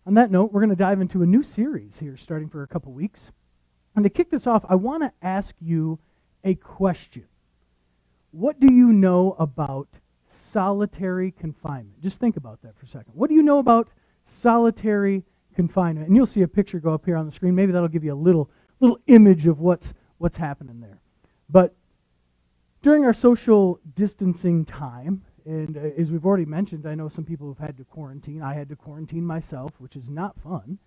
on that note, we're going to dive into a new series here starting for a couple weeks. And to kick this off, I want to ask you a question. What do you know about solitary confinement? Just think about that for a second. What do you know about solitary confinement? And you'll see a picture go up here on the screen. Maybe that'll give you a little image of what's happening there. But during our social distancing time, and as we've already mentioned, I know some people have had to quarantine. I had to quarantine myself, which is not fun.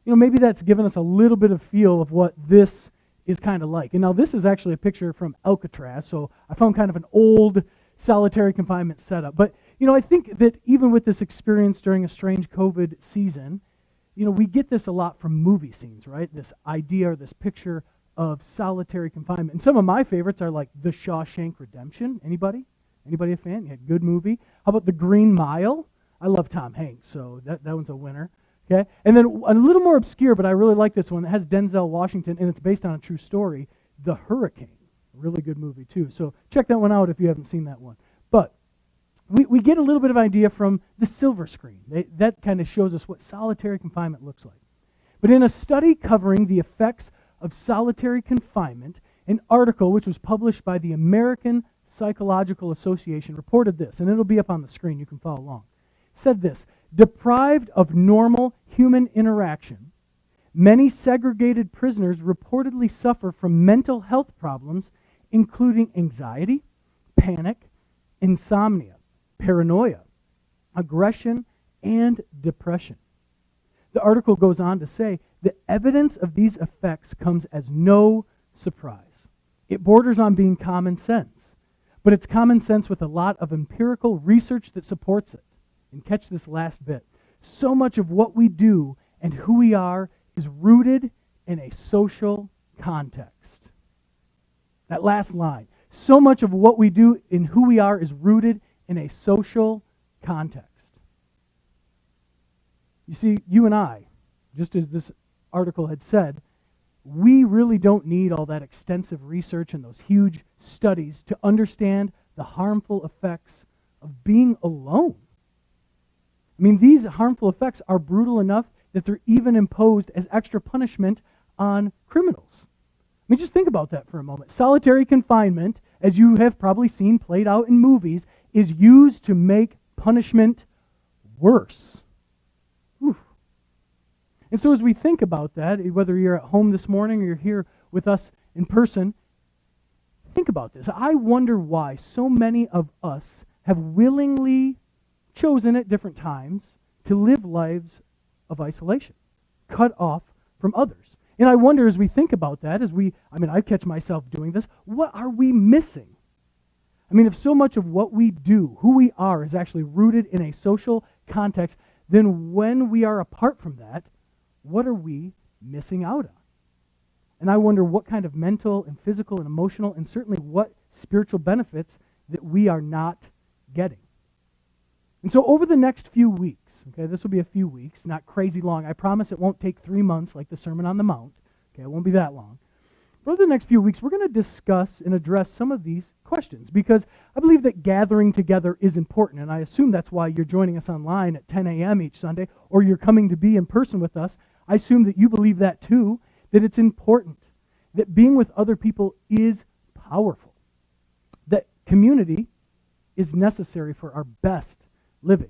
Maybe that's given us a little bit of feel of what this is kind of like. And now this is actually a picture from Alcatraz, so I found kind of an old solitary confinement setup. But, I think that even with this experience during a strange COVID season, we get this a lot from movie scenes, right? This idea or this picture of solitary confinement. And some of my favorites are like The Shawshank Redemption. Anybody a fan? Yeah, good movie. How about The Green Mile? I love Tom Hanks, so that one's a winner. Okay, and then a little more obscure, but I really like this one. It has Denzel Washington, and it's based on a true story, The Hurricane. Really good movie, too. So check that one out if you haven't seen that one. But we get a little bit of idea from the silver screen. That kind of shows us what solitary confinement looks like. But in a study covering the effects of solitary confinement, an article which was published by the American Psychological Association reported this, and it'll be up on the screen. You can follow along. It said this: deprived of normal human interaction, many segregated prisoners reportedly suffer from mental health problems, including anxiety, panic, insomnia, paranoia, aggression, and depression. The article goes on to say the evidence of these effects comes as no surprise. It borders on being common sense, but it's common sense with a lot of empirical research that supports it. And catch this last bit. So much of what we do and who we are is rooted in a social context. That last line. So much of what we do and who we are is rooted in a social context. You see, you and I, just as this article had said, we really don't need all that extensive research and those huge studies to understand the harmful effects of being alone. I mean, these harmful effects are brutal enough that they're even imposed as extra punishment on criminals. I mean, just think about that for a moment. Solitary confinement, as you have probably seen played out in movies, is used to make punishment worse. Oof. And so as we think about that, whether you're at home this morning or you're here with us in person, think about this. I wonder why so many of us have willingly chosen at different times to live lives of isolation, cut off from others. And I wonder as we think about that, I catch myself doing this, what are we missing? I mean, if so much of what we do, who we are, is actually rooted in a social context, then when we are apart from that, what are we missing out on? And I wonder what kind of mental and physical and emotional and certainly what spiritual benefits that we are not getting. And so over the next few weeks, okay, this will be a few weeks, not crazy long. I promise it won't take 3 months like the Sermon on the Mount. Okay, it won't be that long. But over the next few weeks, we're going to discuss and address some of these questions because I believe that gathering together is important, and I assume that's why you're joining us online at 10 a.m. each Sunday, or you're coming to be in person with us. I assume that you believe that too, that it's important, that being with other people is powerful, that community is necessary for our best living.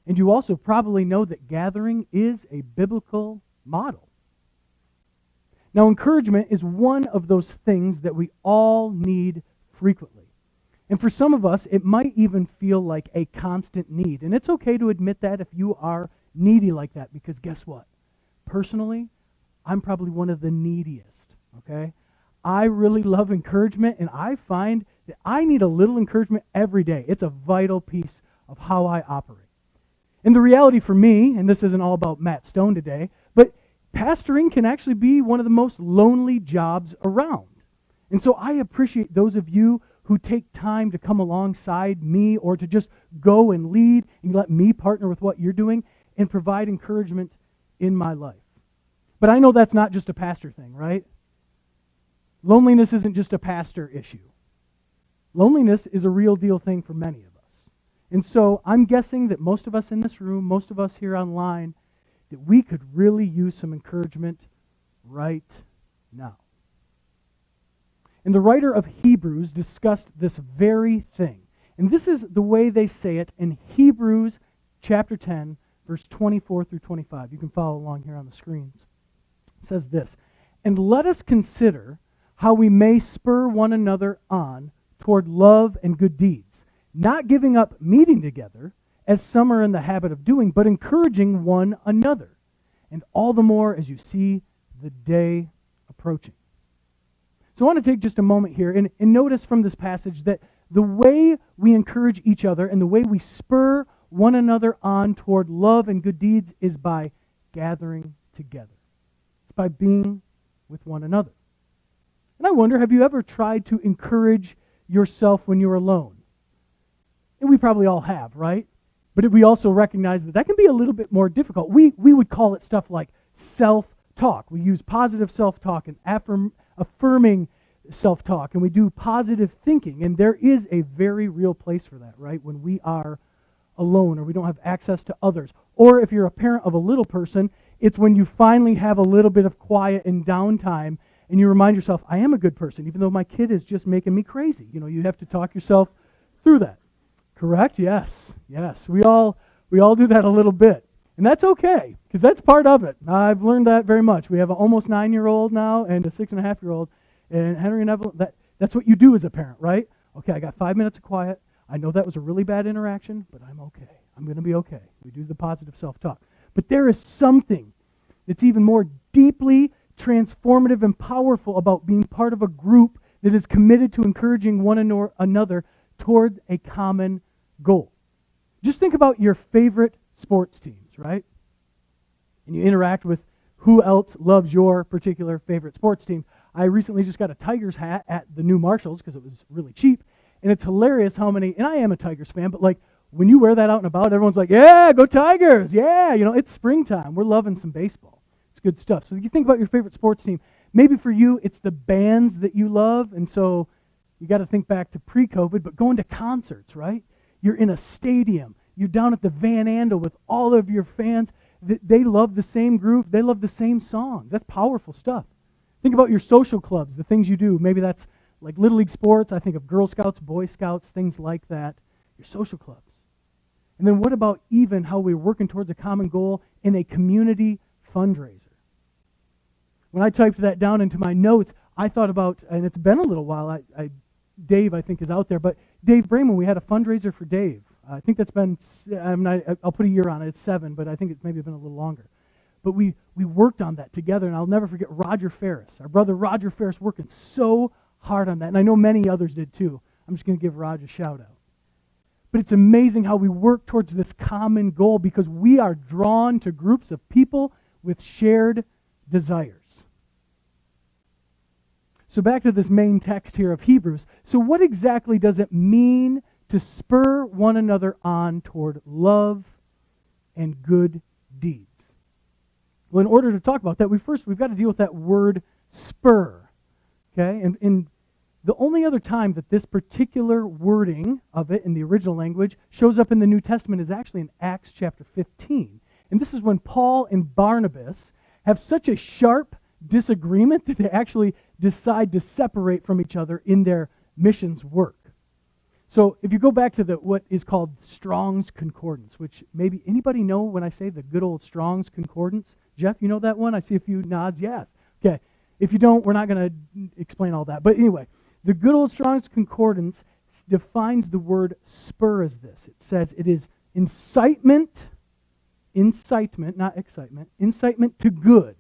And you also probably know that gathering is a biblical model. Now, encouragement is one of those things that we all need frequently. And for some of us, it might even feel like a constant need. And it's okay to admit that if you are needy like that, because guess what? Personally, I'm probably one of the neediest, okay? I really love encouragement, and I find that I need a little encouragement every day. It's a vital piece of how I operate. And the reality for me, and this isn't all about Matt Stone today, but pastoring can actually be one of the most lonely jobs around. And so I appreciate those of you who take time to come alongside me or to just go and lead and let me partner with what you're doing and provide encouragement in my life. But I know that's not just a pastor thing, right? Loneliness isn't just a pastor issue. Loneliness is a real deal thing for many of us. And so I'm guessing that most of us in this room, most of us here online, that we could really use some encouragement right now. And the writer of Hebrews discussed this very thing. And this is the way they say it in Hebrews chapter 10, verse 24 through 25. You can follow along here on the screens. It says this, "And let us consider how we may spur one another on toward love and good deeds, not giving up meeting together, as some are in the habit of doing, but encouraging one another, and all the more as you see the day approaching." So I want to take just a moment here and notice from this passage that the way we encourage each other and the way we spur one another on toward love and good deeds is by gathering together. It's by being with one another. And I wonder, have you ever tried to encourage yourself when you're alone? And we probably all have, right? But we also recognize that can be a little bit more difficult. We would call it stuff like self-talk. We use positive self-talk and affirming self-talk, and we do positive thinking. And there is a very real place for that, right? When we are alone or we don't have access to others. Or if you're a parent of a little person, it's when you finally have a little bit of quiet and downtime and you remind yourself, I am a good person, even though my kid is just making me crazy. You have to talk yourself through that. Correct? Yes. We all do that a little bit. And that's okay, because that's part of it. I've learned that very much. We have an almost 9-year-old now and a 6.5-year-old. And Henry and Evelyn, that's what you do as a parent, right? Okay, I got 5 minutes of quiet. I know that was a really bad interaction, but I'm okay. I'm going to be okay. We do the positive self-talk. But there is something that's even more deeply transformative and powerful about being part of a group that is committed to encouraging one another toward a common goal. Just think about your favorite sports teams, right? And you interact with who else loves your particular favorite sports team. I recently just got a Tigers hat at the new Marshalls because it was really cheap. And it's hilarious how many, and I am a Tigers fan, but when you wear that out and about, everyone's like, yeah, go Tigers. Yeah, it's springtime. We're loving some baseball. It's good stuff. So you think about your favorite sports team. Maybe for you, it's the bands that you love. And so you got to think back to pre-COVID, but going to concerts, right? You're in a stadium. You're down at the Van Andel with all of your fans. They love the same group. They love the same songs. That's powerful stuff. Think about your social clubs, the things you do. Maybe that's like Little League sports. I think of Girl Scouts, Boy Scouts, things like that. Your social clubs. And then what about even how we're working towards a common goal in a community fundraiser? When I typed that down into my notes, I thought about, and it's been a little while, Dave, I think, is out there, but Dave Brayman, we had a fundraiser for Dave. I think that's been, I'll put a year on it, it's 7, but I think it's maybe been a little longer. But we worked on that together, and I'll never forget Roger Ferris, our brother Roger Ferris, working so hard on that, and I know many others did too. I'm just going to give Roger a shout out. But it's amazing how we work towards this common goal because we are drawn to groups of people with shared desires. So back to this main text here of Hebrews. So what exactly does it mean to spur one another on toward love and good deeds? Well, in order to talk about that, we've got to deal with that word spur. Okay? And the only other time that this particular wording of it in the original language shows up in the New Testament is actually in Acts chapter 15. And this is when Paul and Barnabas have such a sharp disagreement that they actually decide to separate from each other in their missions work. So if you go back to what is called Strong's Concordance, which maybe anybody know when I say the good old Strong's Concordance? Jeff, you know that one? I see a few nods. Yes. Okay. If you don't, we're not going to explain all that. But anyway, the good old Strong's Concordance defines the word spur as this. It says it is incitement, not excitement, incitement to good,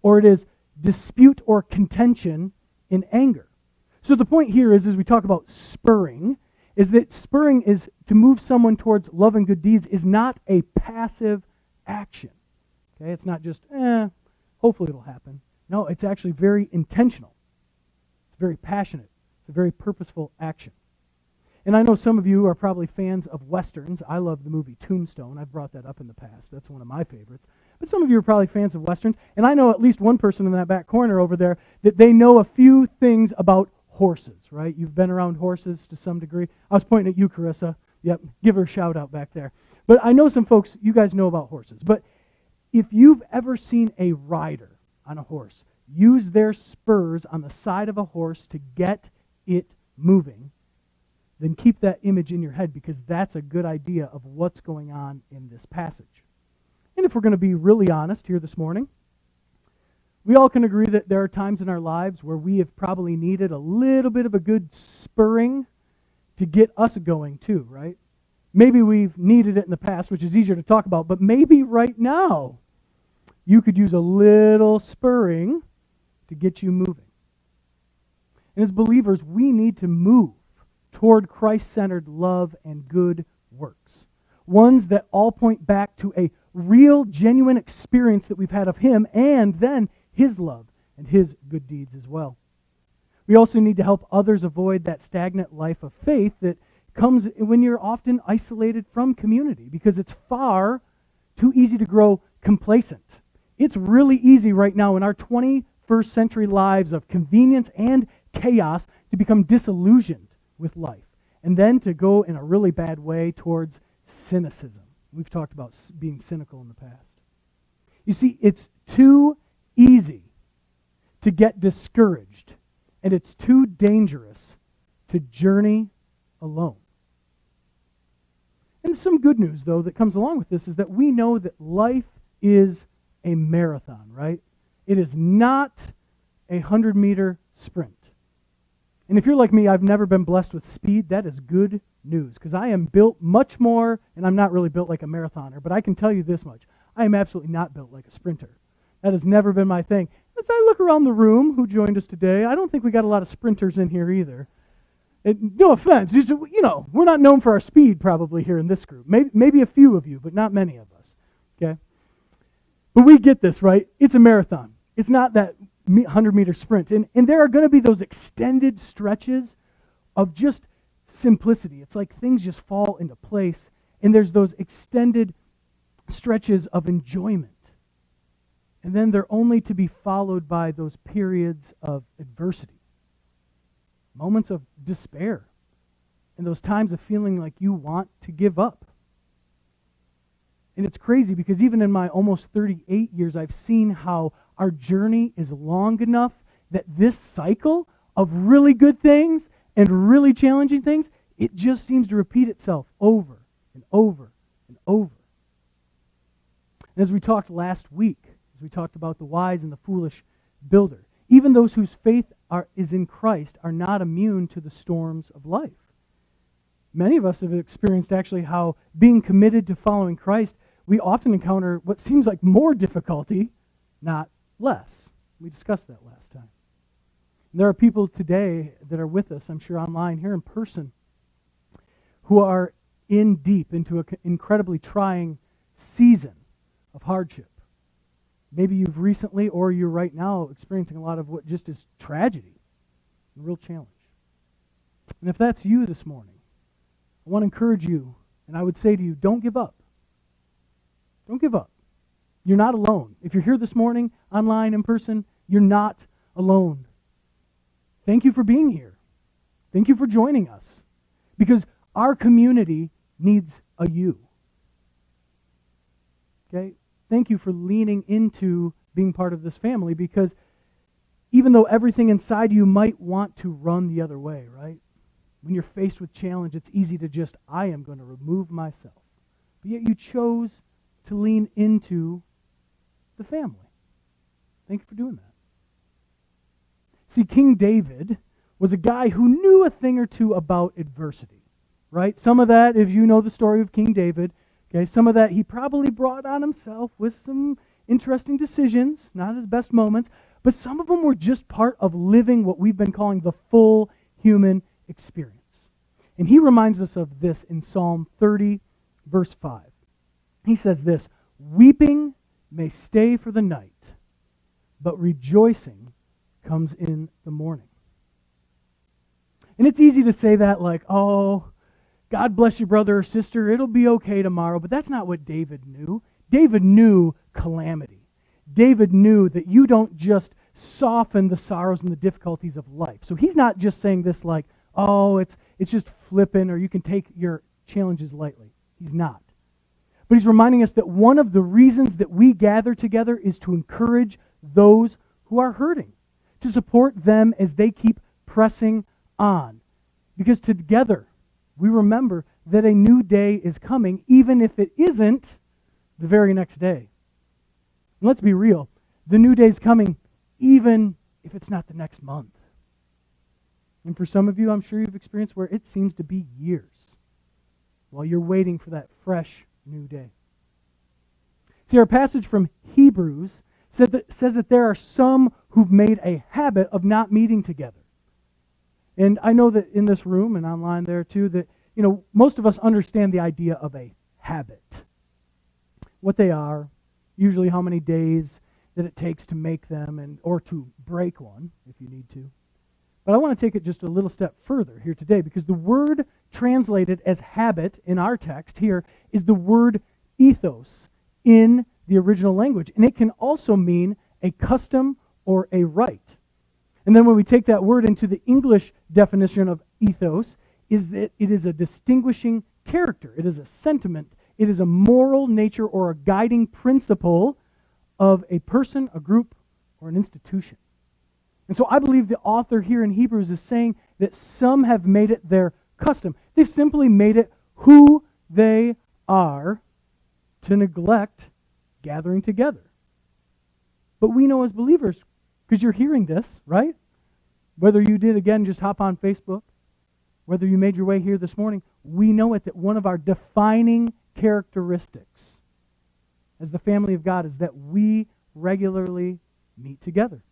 or it is dispute or contention in anger. So the point here is, as we talk about spurring, is that spurring is to move someone towards love and good deeds is not a passive action. Okay, it's not just, hopefully it'll happen. No, it's actually very intentional. It's very passionate. It's a very purposeful action. And I know some of you are probably fans of Westerns. I love the movie Tombstone. I've brought that up in the past. That's one of my favorites. But some of you are probably fans of Westerns. And I know at least one person in that back corner over there that they know a few things about horses, right? You've been around horses to some degree. I was pointing at you, Carissa. Yep, give her a shout out back there. But I know some folks, you guys know about horses. But If you've ever seen a rider on a horse use their spurs on the side of a horse to get it moving, then keep that image in your head, because that's a good idea of what's going on in this passage. And if we're going to be really honest here this morning, we all can agree that there are times in our lives where we have probably needed a little bit of a good spurring to get us going too, right? Maybe we've needed it in the past, which is easier to talk about, but maybe right now you could use a little spurring to get you moving. And as believers, we need to move toward Christ-centered love and good works, ones that all point back to a real, genuine experience that we've had of Him, and then His love and His good deeds as well. We also need to help others avoid that stagnant life of faith that comes when you're often isolated from community, because it's far too easy to grow complacent. It's really easy right now in our 21st century lives of convenience and chaos to become disillusioned with life, and then to go in a really bad way towards cynicism. We've talked about being cynical in the past. You see, it's too easy to get discouraged, and it's too dangerous to journey alone. And some good news, though, that comes along with this is that we know that life is a marathon, right? It is not a 100-meter sprint. And if you're like me, I've never been blessed with speed. That is good news, because I am built much more, and I'm not really built like a marathoner, but I can tell you this much. I am absolutely not built like a sprinter. That has never been my thing. As I look around the room who joined us today, I don't think we got a lot of sprinters in here either. No offense, just, we're not known for our speed probably here in this group. Maybe a few of you, but not many of us. Okay? But we get this, right? It's a marathon. It's not that 100-meter sprint. And there are going to be those extended stretches of just simplicity. It's like things just fall into place, and there's those extended stretches of enjoyment. And then they're only to be followed by those periods of adversity, moments of despair, and those times of feeling like you want to give up. And it's crazy because even in my almost 38 years, I've seen how our journey is long enough that this cycle of really good things and really challenging things, it just seems to repeat itself over and over and over. And as we talked last week, as we talked about the wise and the foolish builder, even those whose faith is in Christ are not immune to the storms of life. Many of us have experienced actually how being committed to following Christ, we often encounter what seems like more difficulty, not less. We discussed that last time. And there are people today that are with us, I'm sure online, here in person, who are in deep into an incredibly trying season of hardship. Maybe you've recently, or you're right now, experiencing a lot of what just is tragedy, a real challenge. And if that's you this morning, I want to encourage you, and I would say to you, don't give up. Don't give up. You're not alone. If you're here this morning, online, in person, you're not alone. Thank you for being here. Thank you for joining us, because our community needs a you. Okay? Thank you for leaning into being part of this family, because even though everything inside you might want to run the other way, right? When you're faced with challenge, it's easy to just, I am going to remove myself. But yet you chose to lean into the family. Thank you for doing that. See, King David was a guy who knew a thing or two about adversity, right? Some of that, if you know the story of King David, okay, some of that he probably brought on himself with some interesting decisions, not his best moments, but some of them were just part of living what we've been calling the full human experience. And he reminds us of this in Psalm 30, verse 5. He says this, "Weeping may stay for the night, but rejoicing comes in the morning." And it's easy to say that like, oh, God bless you, brother or sister, it'll be okay tomorrow. But that's not what David knew. David knew calamity. David knew that you don't just soften the sorrows and the difficulties of life. So he's not just saying this like, oh, it's just flippant, or you can take your challenges lightly. He's not. But he's reminding us that one of the reasons that we gather together is to encourage those who are hurting, to support them as they keep pressing on. Because together we remember that a new day is coming, even if it isn't the very next day. And let's be real, the new day is coming even if it's not the next month. And for some of you, I'm sure you've experienced where it seems to be years while you're waiting for that fresh new day. See, our passage from Hebrews says that there are some who've made a habit of not meeting together. And I know that in this room and online there too, that most of us understand the idea of a habit. What they are, usually how many days that it takes to make them or to break one if you need to. But I want to take it just a little step further here today, because the word translated as habit in our text here is the word ethos in the original language. And it can also mean a custom or a rite. And then when we take that word into the English definition of ethos, is that it is a distinguishing character. It is a sentiment. It is a moral nature or a guiding principle of a person, a group, or an institution. And so I believe the author here in Hebrews is saying that some have made it their custom. They've simply made it who they are to neglect gathering together. But we know as believers, because you're hearing this, right? Whether you did, again, just hop on Facebook, whether you made your way here this morning, we know it that one of our defining characteristics as the family of God is that we regularly meet together.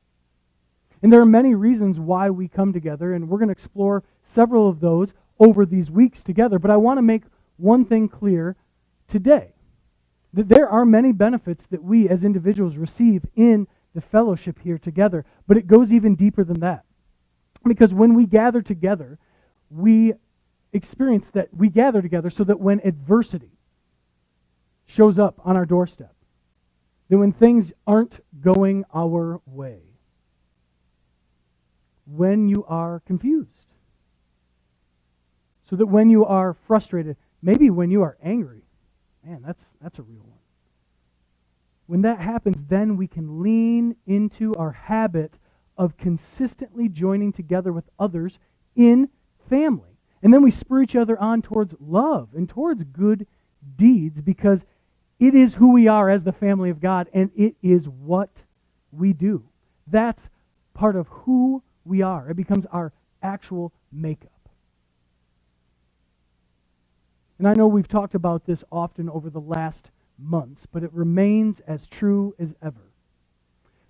And there are many reasons why we come together, and we're going to explore several of those over these weeks together. But I want to make one thing clear today, that there are many benefits that we as individuals receive in the fellowship here together, but it goes even deeper than that. Because when we gather together, we experience that we gather together so that when adversity shows up on our doorstep, that when things aren't going our way, when you are confused, so that when you are frustrated, maybe when you are angry, man, that's a real one. When that happens, then we can lean into our habit of consistently joining together with others in family. And then we spur each other on towards love and towards good deeds, because it is who we are as the family of God, and it is what we do. That's part of who we are. It becomes our actual makeup. And I know we've talked about this often over the last months, but it remains as true as ever.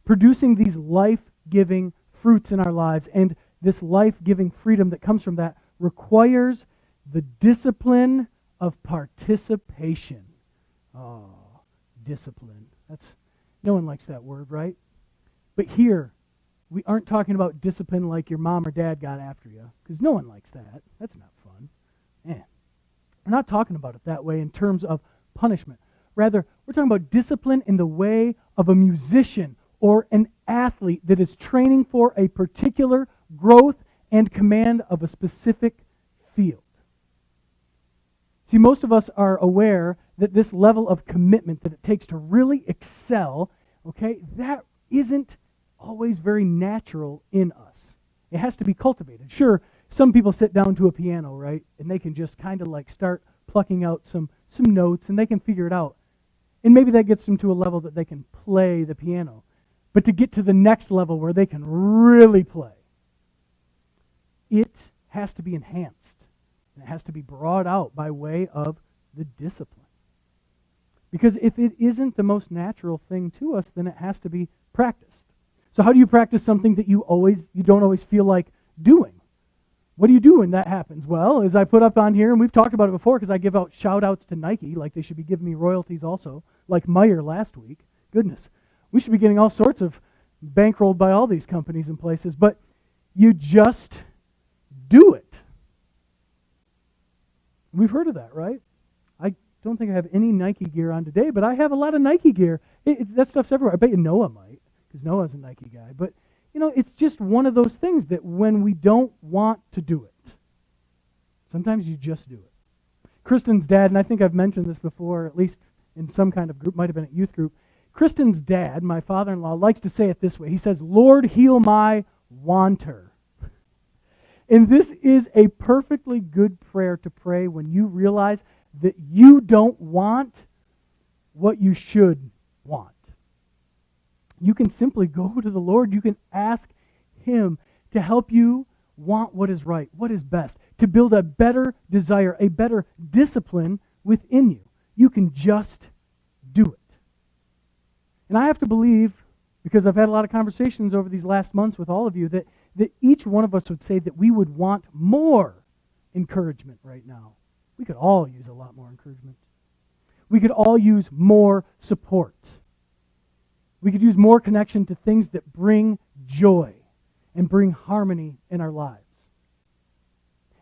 Producing these life-giving fruits in our lives and this life-giving freedom that comes from that requires the discipline of participation. Oh, discipline. No one likes that word, right? But here, we aren't talking about discipline like your mom or dad got after you, because no one likes that. That's not fun. We're not talking about it that way in terms of punishment. Rather, we're talking about discipline in the way of a musician or an athlete that is training for a particular growth and command of a specific field. See, most of us are aware that this level of commitment that it takes to really excel, that isn't always very natural in us. It has to be cultivated. Sure, some people sit down to a piano, right, and they can just kind of like start plucking out some notes, and they can figure it out. And maybe that gets them to a level that they can play the piano. But to get to the next level where they can really play, it has to be enhanced. And it has to be brought out by way of the discipline. Because if it isn't the most natural thing to us, then it has to be practiced. So how do you practice something that you don't always feel like doing? What do you do when that happens? Well, as I put up on here, and we've talked about it before because I give out shout-outs to Nike, like they should be giving me royalties also, like Meyer last week. Goodness, we should be getting all sorts of bankrolled by all these companies and places, but you just do it. We've heard of that, right? I don't think I have any Nike gear on today, but I have a lot of Nike gear. That stuff's everywhere. I bet you Noah might, because Noah's a Nike guy. But, it's just one of those things that when we don't want to do it, sometimes you just do it. Kristen's dad, and I think I've mentioned this before, at least in some kind of group, might have been a youth group. Kristen's dad, my father-in-law, likes to say it this way. He says, "Lord, heal my wanter." And this is a perfectly good prayer to pray when you realize that you don't want what you should want. You can simply go to the Lord. You can ask Him to help you want what is right, what is best, to build a better desire, a better discipline within you. You can just do it. And I have to believe, because I've had a lot of conversations over these last months with all of you, that each one of us would say that we would want more encouragement right now. We could all use a lot more encouragement. We could all use more support. We could use more connection to things that bring joy and bring harmony in our lives.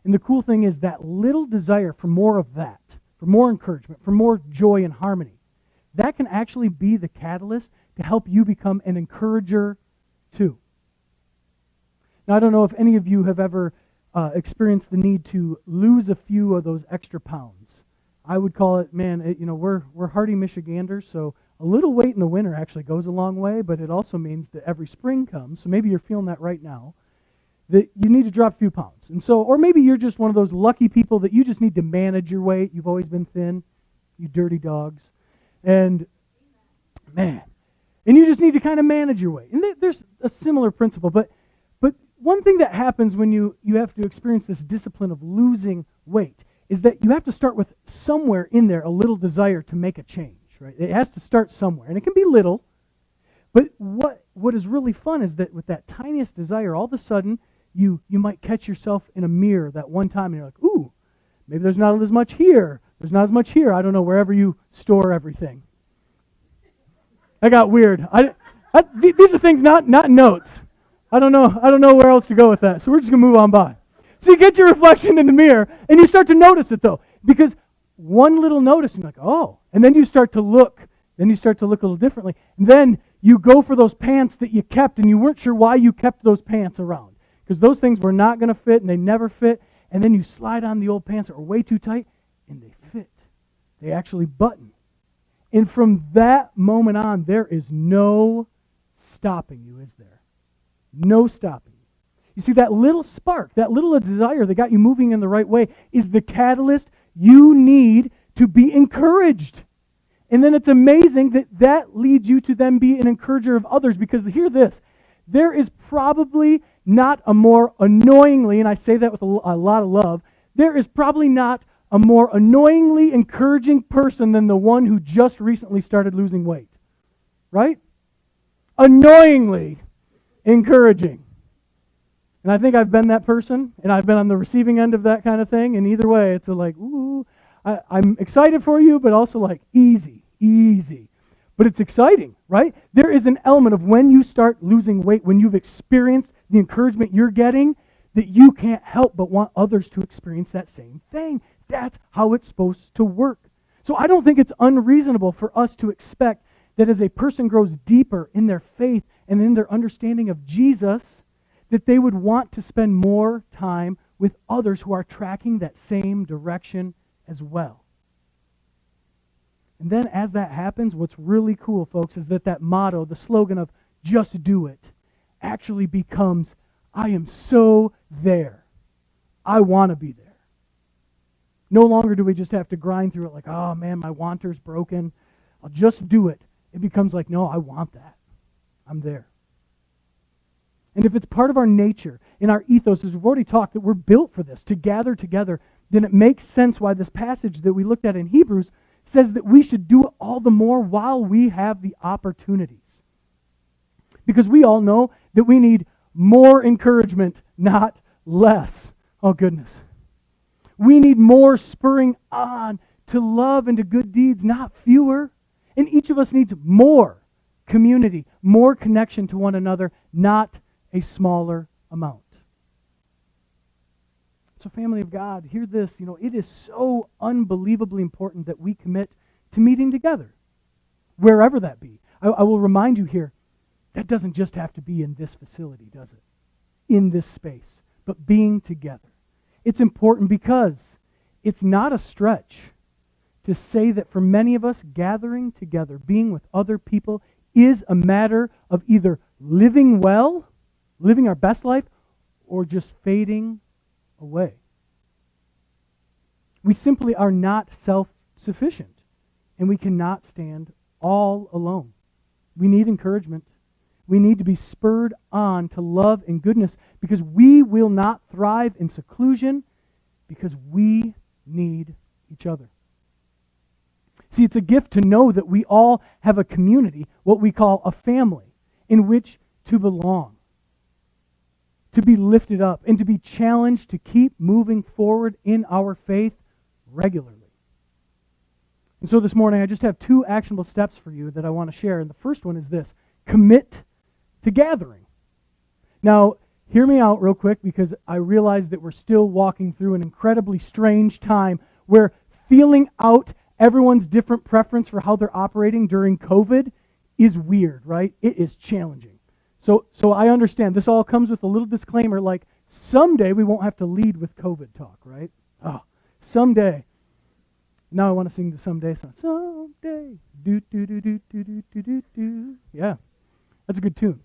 And the cool thing is that little desire for more of that, for more encouragement, for more joy and harmony, that can actually be the catalyst to help you become an encourager too. Now, I don't know if any of you have ever experienced the need to lose a few of those extra pounds. I would call it, we're hardy Michiganders, so a little weight in the winter actually goes a long way, but it also means that every spring comes, so maybe you're feeling that right now, that you need to drop a few pounds. And so, or maybe you're just one of those lucky people that you just need to manage your weight. You've always been thin, you dirty dogs. And you just need to kind of manage your weight. And there's a similar principle, but one thing that happens when you have to experience this discipline of losing weight is that you have to start with somewhere in there a little desire to make a change, right? It has to start somewhere, and it can be little, but what is really fun is that with that tiniest desire, all of a sudden, you might catch yourself in a mirror that one time, and you're like, ooh, maybe there's not as much here. There's not as much here. I don't know, wherever you store everything. That got weird. These are things not notes. I don't know where else to go with that. So we're just going to move on by. So you get your reflection in the mirror, and you start to notice it, though. Because one little notice, and you're like, oh. And then you start to look. Then you start to look a little differently. And then you go for those pants that you kept, and you weren't sure why you kept those pants around. Because those things were not going to fit, and they never fit. And then you slide on the old pants that were way too tight, and they fit. They actually button. And from that moment on, there is no stopping you, is there? No stopping you. You see, that little spark, that little desire that got you moving in the right way is the catalyst you need to be encouraged. And then it's amazing that leads you to then be an encourager of others, because hear this, there is probably not a more annoyingly, and I say that with a lot of love, there is probably not a more annoyingly encouraging person than the one who just recently started losing weight. Right? Annoyingly encouraging. And I think I've been that person, and I've been on the receiving end of that kind of thing, and either way, it's like, ooh, I'm excited for you, but also like, easy. But it's exciting, right? There is an element of when you start losing weight, when you've experienced the encouragement you're getting, that you can't help but want others to experience that same thing. That's how it's supposed to work. So I don't think it's unreasonable for us to expect that as a person grows deeper in their faith and in their understanding of Jesus, that they would want to spend more time with others who are tracking that same direction as well. And then as that happens, what's really cool, folks, is that motto, the slogan of just do it, actually becomes, I am so there. I want to be there. No longer do we just have to grind through it like, oh man, my wanter's broken. I'll just do it. It becomes like, no, I want that. I'm there. And if it's part of our nature, in our ethos, as we've already talked, that we're built for this, to gather together, then it makes sense why this passage that we looked at in Hebrews says that we should do it all the more while we have the opportunities. Because we all know that we need more encouragement, not less. Oh, goodness. We need more spurring on to love and to good deeds, not fewer. And each of us needs more community, more connection to one another, not a smaller amount. So family of God, hear this, it is so unbelievably important that we commit to meeting together, wherever that be. I will remind you here, that doesn't just have to be in this facility, does it? In this space, but being together. It's important because it's not a stretch to say that for many of us, gathering together, being with other people, is a matter of either living well, living our best life, or just fading away. We simply are not self-sufficient, and we cannot stand all alone. We need encouragement. We need to be spurred on to love and goodness, because we will not thrive in seclusion, because we need each other. See, it's a gift to know that we all have a community, what we call a family, in which to belong, to be lifted up, and to be challenged to keep moving forward in our faith regularly. And so this morning, I just have 2 actionable steps for you that I want to share. And the first one is this: commit to gathering. Now, hear me out real quick, because I realize that we're still walking through an incredibly strange time where feeling out everyone's different preference for how they're operating during COVID is weird, right? It is challenging. So I understand. This all comes with a little disclaimer, like someday we won't have to lead with COVID talk, right? Oh, someday. Now I want to sing the Someday song. Someday. Do, do, do, do, do, do, do, do, do. Yeah, that's a good tune.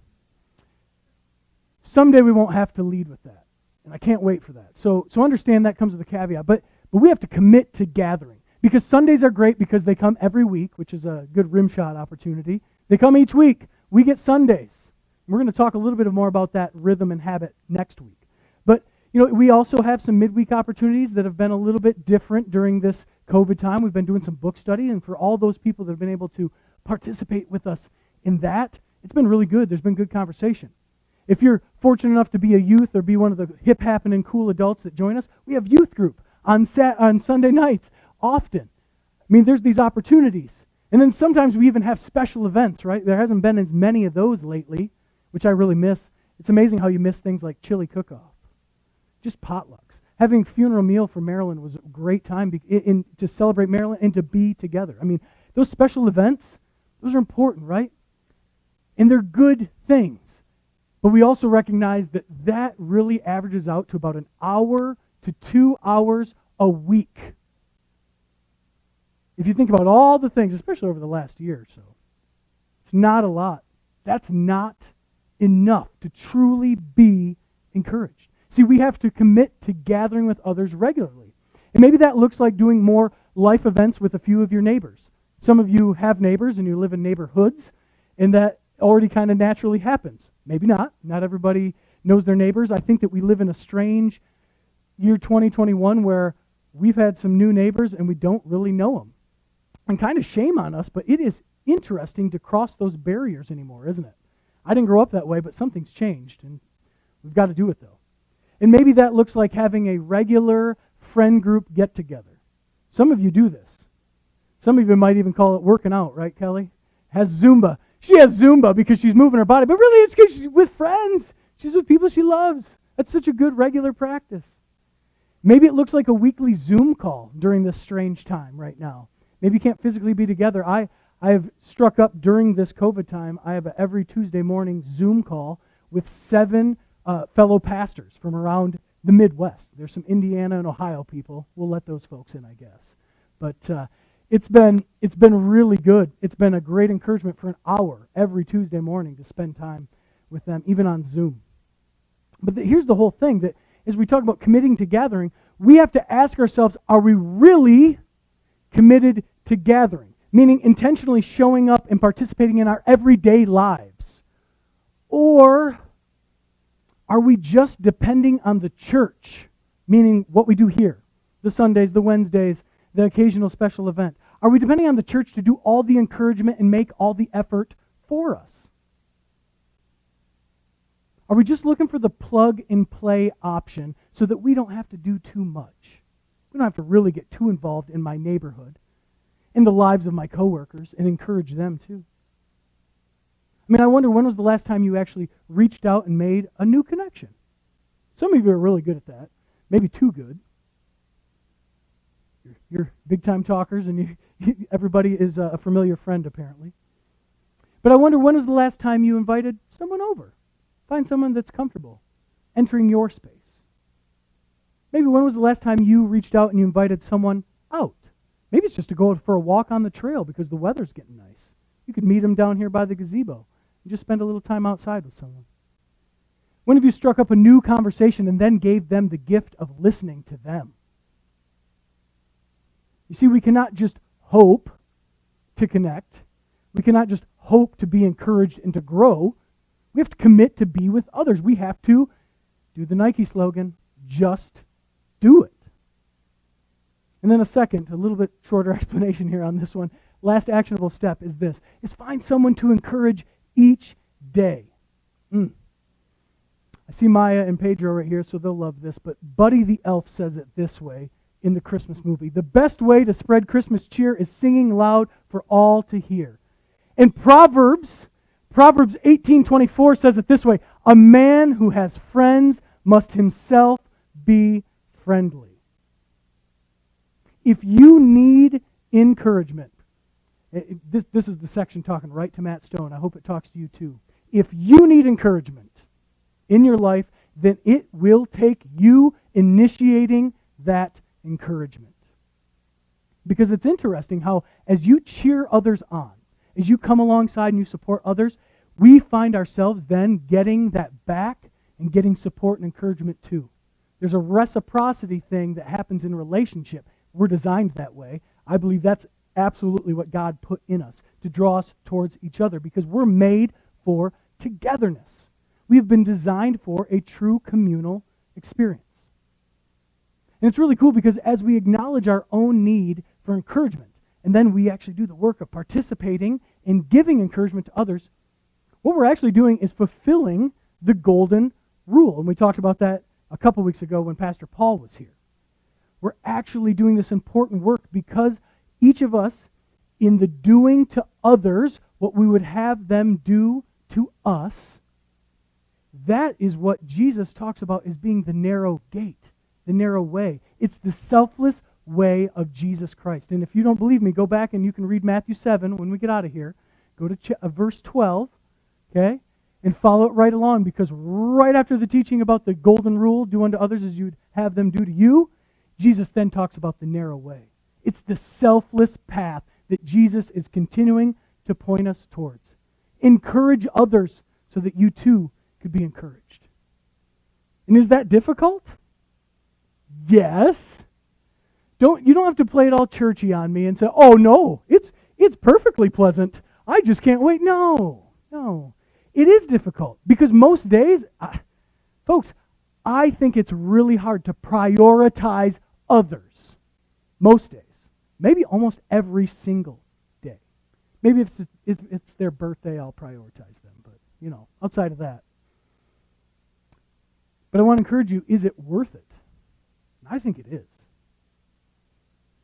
Someday we won't have to lead with that. And I can't wait for that. So understand that comes with a caveat. But we have to commit to gathering. Because Sundays are great because they come every week, which is a good rim shot opportunity. They come each week. We get Sundays. We're going to talk a little bit more about that rhythm and habit next week. But, we also have some midweek opportunities that have been a little bit different during this COVID time. We've been doing some book study, and for all those people that have been able to participate with us in that, it's been really good. There's been good conversation. If you're fortunate enough to be a youth or be one of the hip happening cool adults that join us, we have youth group on Sunday nights often. I mean, there's these opportunities. And then sometimes we even have special events, right? There hasn't been as many of those lately, which I really miss. It's amazing how you miss things like chili cook-off, just potlucks. Having funeral meal for Marilyn was a great time to celebrate Marilyn and to be together. I mean, those special events, those are important, right? And they're good things. But we also recognize that really averages out to about 1 hour to 2 hours a week. If you think about all the things, especially over the last year or so, it's not a lot. That's not enough to truly be encouraged. See, we have to commit to gathering with others regularly. And maybe that looks like doing more life events with a few of your neighbors. Some of you have neighbors and you live in neighborhoods, and that already kind of naturally happens. Maybe not. Not everybody knows their neighbors. I think that we live in a strange year 2021 where we've had some new neighbors and we don't really know them. And kind of shame on us, but it is interesting to cross those barriers anymore, isn't it? I didn't grow up that way, but something's changed, and we've got to do it, though. And maybe that looks like having a regular friend group get-together. Some of you do this. Some of you might even call it working out, right, Kelly? Has Zumba. She has Zumba because she's moving her body, but really it's because she's with friends. She's with people she loves. That's such a good regular practice. Maybe it looks like a weekly Zoom call during this strange time right now. Maybe you can't physically be together. I have struck up during this COVID time, I have every Tuesday morning Zoom call with 7 fellow pastors from around the Midwest. There's some Indiana and Ohio people. We'll let those folks in, I guess. But it's been really good. It's been a great encouragement for 1 hour every Tuesday morning to spend time with them, even on Zoom. But here's the whole thing, that as we talk about committing to gathering, we have to ask ourselves, are we really committed to gathering? Meaning intentionally showing up and participating in our everyday lives? Or are we just depending on the church, meaning what we do here, the Sundays, the Wednesdays, the occasional special event? Are we depending on the church to do all the encouragement and make all the effort for us? Are we just looking for the plug-and-play option so that we don't have to do too much? We don't have to really get too involved in my neighborhood, in the lives of my coworkers, and encourage them too. I mean, I wonder, when was the last time you actually reached out and made a new connection? Some of you are really good at that, maybe too good. You're big-time talkers, and everybody is a familiar friend, apparently. But I wonder, when was the last time you invited someone over? Find someone that's comfortable entering your space. Maybe when was the last time you reached out and you invited someone out Maybe it's just to go for a walk on the trail because the weather's getting nice. You could meet them down here by the gazebo and just spend a little time outside with someone. When have you struck up a new conversation and then gave them the gift of listening to them? You see, we cannot just hope to connect. We cannot just hope to be encouraged and to grow. We have to commit to be with others. We have to do the Nike slogan, just do it. And then a little bit shorter explanation here on this one. Last actionable step is this, is find someone to encourage each day. I see Maya and Pedro right here, so they'll love this, but Buddy the Elf says it this way in the Christmas movie. The best way to spread Christmas cheer is singing loud for all to hear. And Proverbs 18:24 says it this way, a man who has friends must himself be friendly. If you need encouragement, this is the section talking right to Matt Stone. I hope it talks to you too. If you need encouragement in your life, then it will take you initiating that encouragement. Because it's interesting how as you cheer others on, as you come alongside and you support others, we find ourselves then getting that back and getting support and encouragement too. There's a reciprocity thing that happens in relationship. We're designed that way. I believe that's absolutely what God put in us, to draw us towards each other, because we're made for togetherness. We have been designed for a true communal experience. And it's really cool because as we acknowledge our own need for encouragement, and then we actually do the work of participating in giving encouragement to others, what we're actually doing is fulfilling the golden rule. And we talked about that a couple weeks ago when Pastor Paul was here. We're actually doing this important work because each of us, in the doing to others what we would have them do to us, that is what Jesus talks about as being the narrow gate, the narrow way. It's the selfless way of Jesus Christ. And if you don't believe me, go back and you can read Matthew 7 when we get out of here. Go to verse 12, okay, and follow it right along, because right after the teaching about the golden rule, do unto others as you'd have them do to you, Jesus then talks about the narrow way. It's the selfless path that Jesus is continuing to point us towards. Encourage others so that you too could be encouraged. And is that difficult? Yes. You don't have to play it all churchy on me and say, oh no, it's perfectly pleasant. I just can't wait. No. It is difficult because most days, folks, I think it's really hard to prioritize others. Most days. Maybe almost every single day. Maybe if it's their birthday, I'll prioritize them. But, outside of that. But I want to encourage you, is it worth it? I think it is.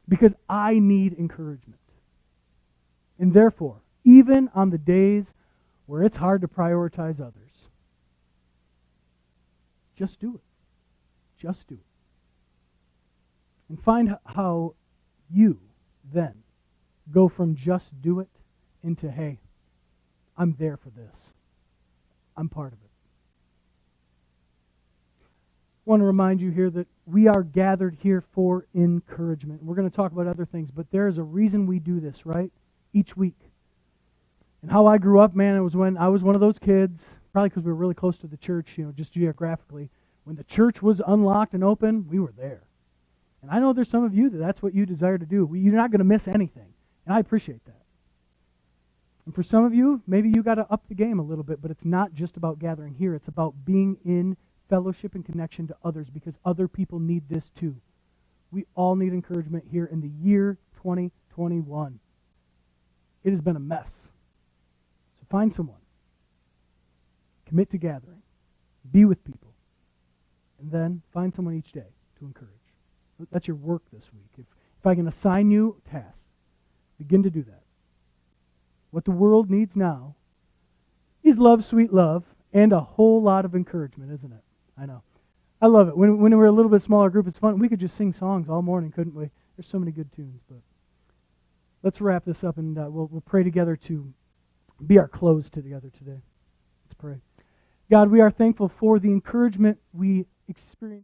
Because I need encouragement. And therefore, even on the days where it's hard to prioritize others, just do it. Just do it. And find how you then go from just do it into, hey, I'm there for this. I'm part of it. I want to remind you here that we are gathered here for encouragement. We're going to talk about other things, but there is a reason we do this, right? Each week. And how I grew up, man, it was when I was one of those kids, probably because we were really close to the church, just geographically. When the church was unlocked and open, we were there. And I know there's some of you that's what you desire to do. You're not going to miss anything. And I appreciate that. And for some of you, maybe you got to up the game a little bit, but it's not just about gathering here. It's about being in fellowship and connection to others, because other people need this too. We all need encouragement here in the year 2021. It has been a mess. So find someone. Commit to gathering. Be with people. And then find someone each day to encourage. That's your work this week. If I can assign you tasks, begin to do that. What the world needs now is love, sweet love, and a whole lot of encouragement, isn't it? I know. I love it. When we're a little bit smaller group, it's fun. We could just sing songs all morning, couldn't we? There's so many good tunes. But let's wrap this up, and we'll pray together to be our close together today. Let's pray. God, we are thankful for the encouragement we experience.